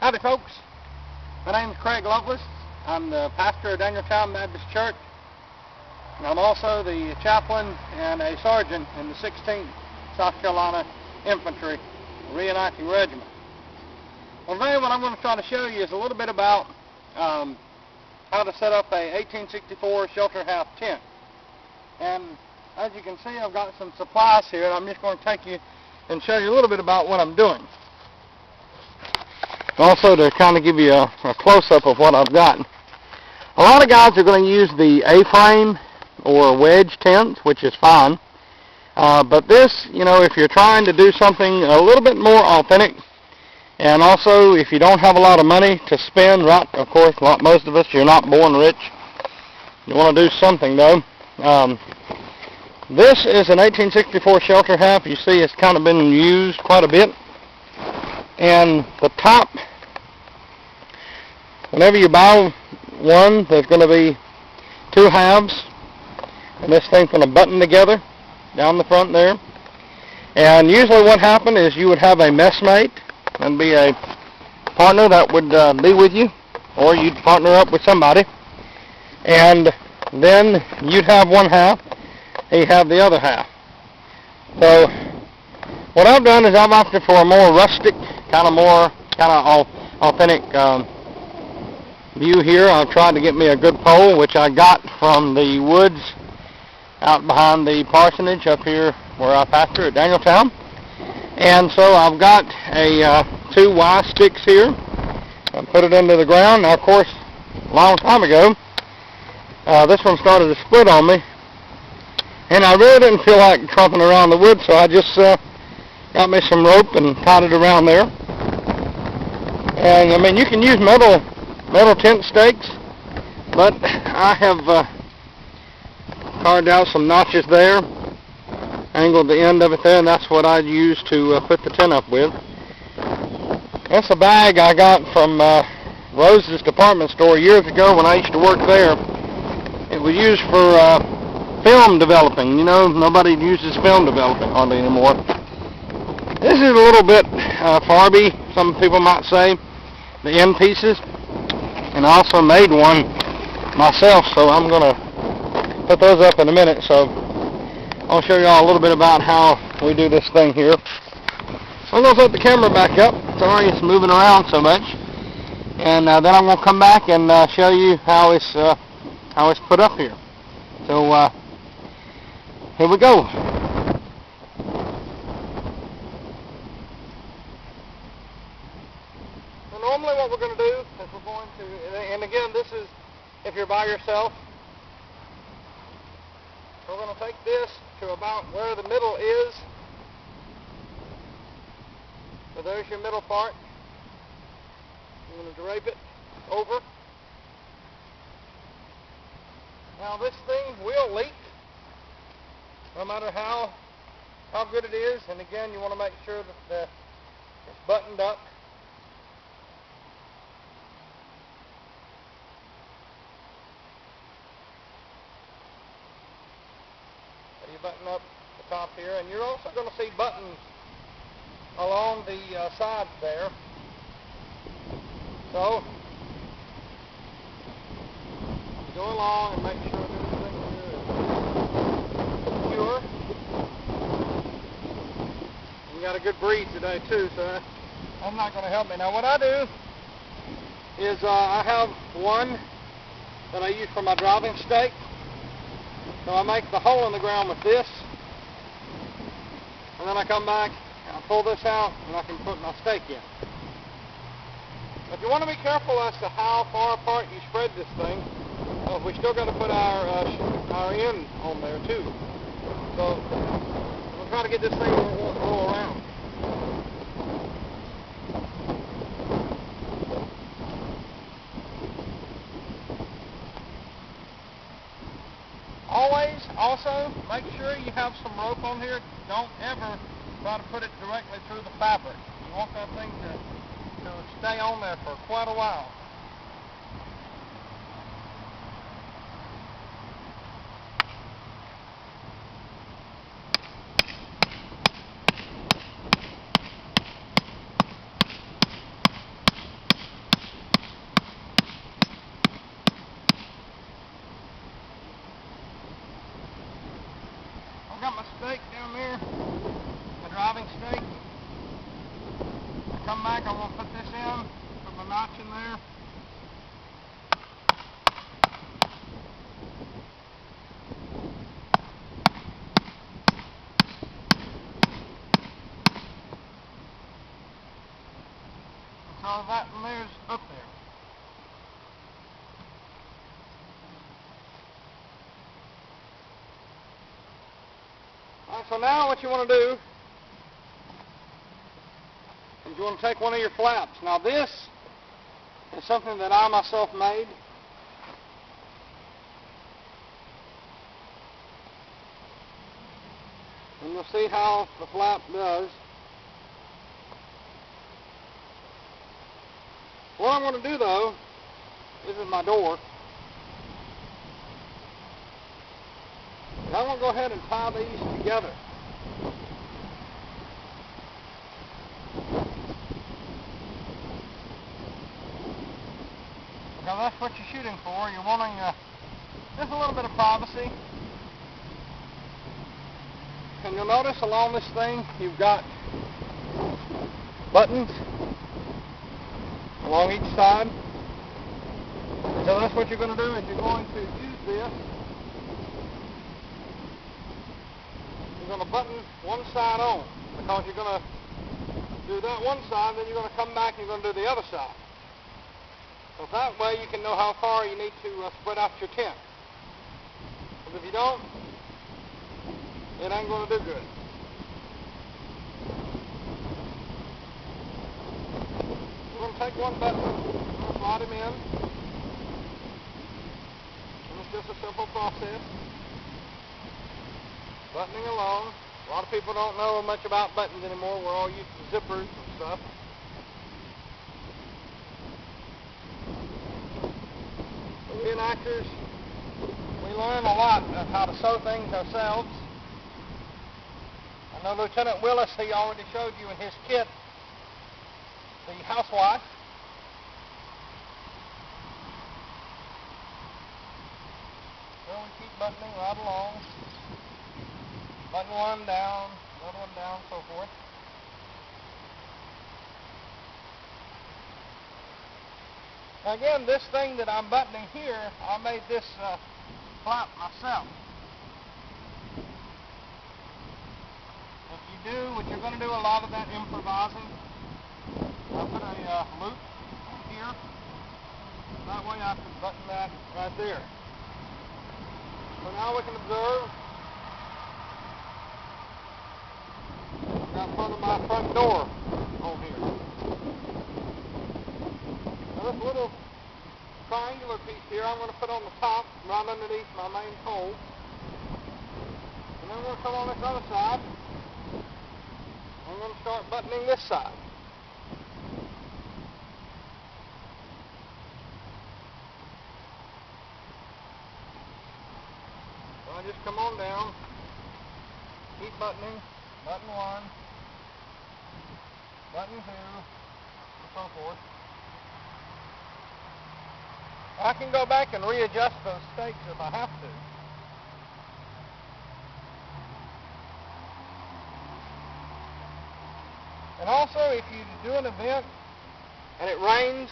Howdy folks, my name is Craig Lovelace. I'm the pastor of Danieltown Baptist Church. And I'm also the chaplain and a sergeant in the 16th South Carolina Infantry Reenacting Regiment. Well, today what I'm going to try to show you is a little bit about how to set up a 1864 shelter house tent. And as you can see, I've got some supplies here, and I'm just going to take you and show you a little bit about what I'm doing. Also to kind of give you a close-up of what I've got. A lot of guys are going to use the A-frame or wedge tent, which is fine. But this, if you're trying to do something a little bit more authentic, and also if you don't have a lot of money to spend, right, of course, like most of us, you're not born rich. You want to do something, though. This is an 1864 shelter half. You see it's kind of been used quite a bit. And the top, whenever you buy one, there's going to be two halves, and this thing's going to button together down the front there. And usually what happened is you would have a messmate and be a partner that would be with you, or you'd partner up with somebody, and then you'd have one half, and you have the other half. So what I've done is I've opted for a more rustic, kind of authentic view here. I've tried to get me a good pole, which I got from the woods out behind the parsonage up here where I pastor at Danieltown. And so I've got a 2 Y sticks here. I put it into the ground. Now, of course, a long time ago, this one started to split on me, and I really didn't feel like tromping around the woods, so I just got me some rope and tied it around there. And I mean, you can use metal tent stakes, but I have carved out some notches there, angled the end of it there, and that's what I use to put the tent up with. That's a bag I got from Rose's department store years ago when I used to work there. It was used for film developing. Nobody uses film developing hardly anymore. This is a little bit farby, some people might say, the end pieces. And I also made one myself, so I'm going to put those up in a minute. So I'll show you all a little bit about how we do this thing here. So I'm going to put the camera back up. Sorry it's moving around so much. And then I'm going to come back and show you how it's put up here. So here we go. Normally what we're going to do is we're going to, and again, this is if you're by yourself, we're going to take this to about where the middle is. So there's your middle part. I'm going to drape it over. Now this thing will leak, no matter how good it is, and again, you want to make sure that it's buttoned up. You button up the top here, and you're also going to see buttons along the sides there. So you go along and make sure that everything is secure. You got a good breeze today too, so I'm not going to help me. Now what I do is I have one that I use for my driving stake. So I make the hole in the ground with this, and then I come back and I pull this out and I can put my stake in. But you want to be careful as to how far apart you spread this thing. We still got to put our end on there too. So we'll try to get this thing to roll around. Always, also, make sure you have some rope on here. Don't ever try to put it directly through the fabric. You want that thing to stay on there for quite a while. I'm going to put this in, put my notch in there. So that and there's up there. Alright, so now what you want to do is you want to take one of your flaps. Now this is something that I myself made. And you'll see how the flap does. What I'm going to do though, this is my door. I'm going to go ahead and tie these together. Now that's what you're shooting for. You're wanting just a little bit of privacy. And you'll notice along this thing you've got buttons along each side. So that's what you're going to do is you're going to use this. You're going to button one side on because you're going to do that one side, then you're going to come back and you're going to do the other side. So that way you can know how far you need to spread out your tent. Because if you don't, it ain't going to do good. We're going to take one button, we're going to slide him in. And it's just a simple process. Buttoning along. A lot of people don't know much about buttons anymore. We're all used to zippers and stuff. Reenactors, we learn a lot of how to sew things ourselves. I know Lieutenant Willis, he already showed you in his kit the housewife. So we keep buttoning right along. Button one down, another one down, so forth. Now again, this thing that I'm buttoning here, I made this flap myself. If you do, what you're going to do a lot of that improvising, I'll put a loop here. That way I can button that right there. So now we can observe. I've got front of my front door on here. Now this little triangular piece here I'm going to put on the top, right underneath my main pole. And then we're going to come on this other side. I'm going to start buttoning this side. So I just come on down, keep buttoning, button one, button two, and so forth. I can go back and readjust those stakes if I have to. And also, if you do an event and it rains,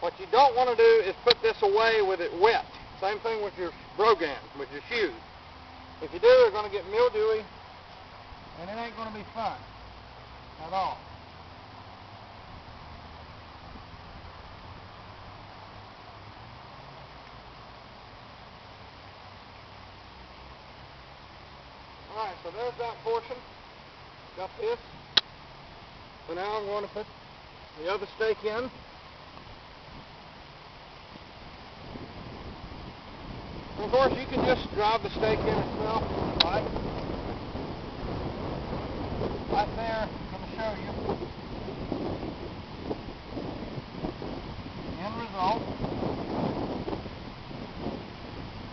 what you don't want to do is put this away with it wet. Same thing with your brogan, with your shoes. If you do, they're going to get mildewy, and it ain't going to be fun at all. Alright, so there's that portion. Got this. So now I'm going to put the other stake in. And of course, you can just drive the stake in itself, right? Right there, I'm going to show you. The end result.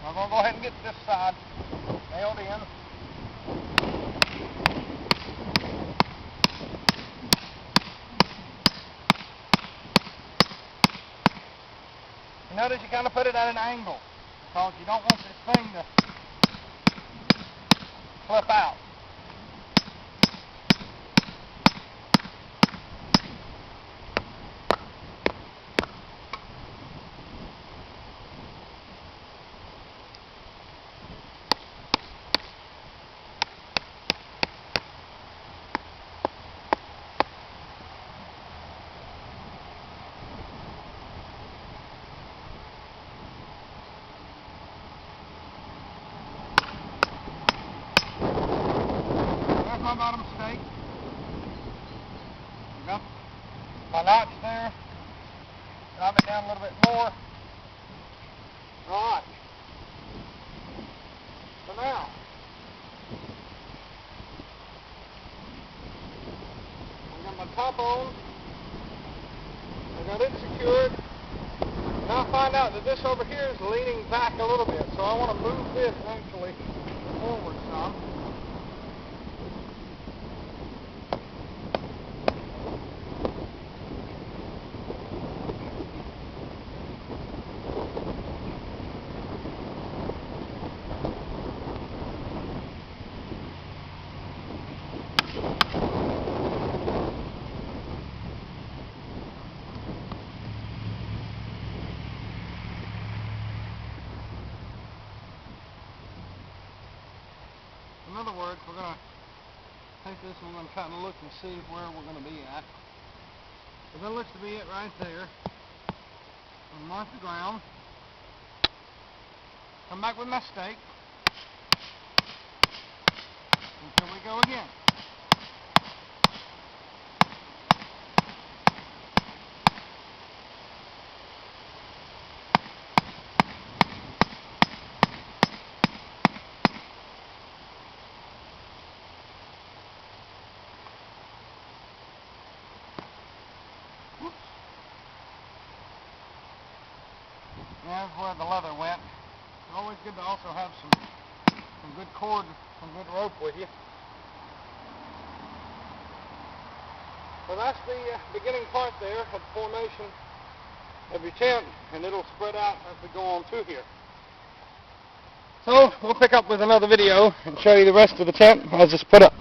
I'm going to go ahead and get this side nailed in. Notice you kind of put it at an angle because you don't want this thing to flip out. stake. Got my notch there. Drop it down a little bit more. Alright. So now, I got my top on. I got it secured. Now I find out that this over here is leaning back a little bit, so I want to move this actually forward some. In other words, we're going to take this and we're going to try to look and see where we're going to be at. So that looks to be it right there. We'll mark the ground. Come back with my stake. Until we go again. There's where the leather went. It's always good to also have some good cord, some good rope with you. So that's the beginning part there of the formation of your tent, and it'll spread out as we go on through here. So we'll pick up with another video and show you the rest of the tent as it's put up.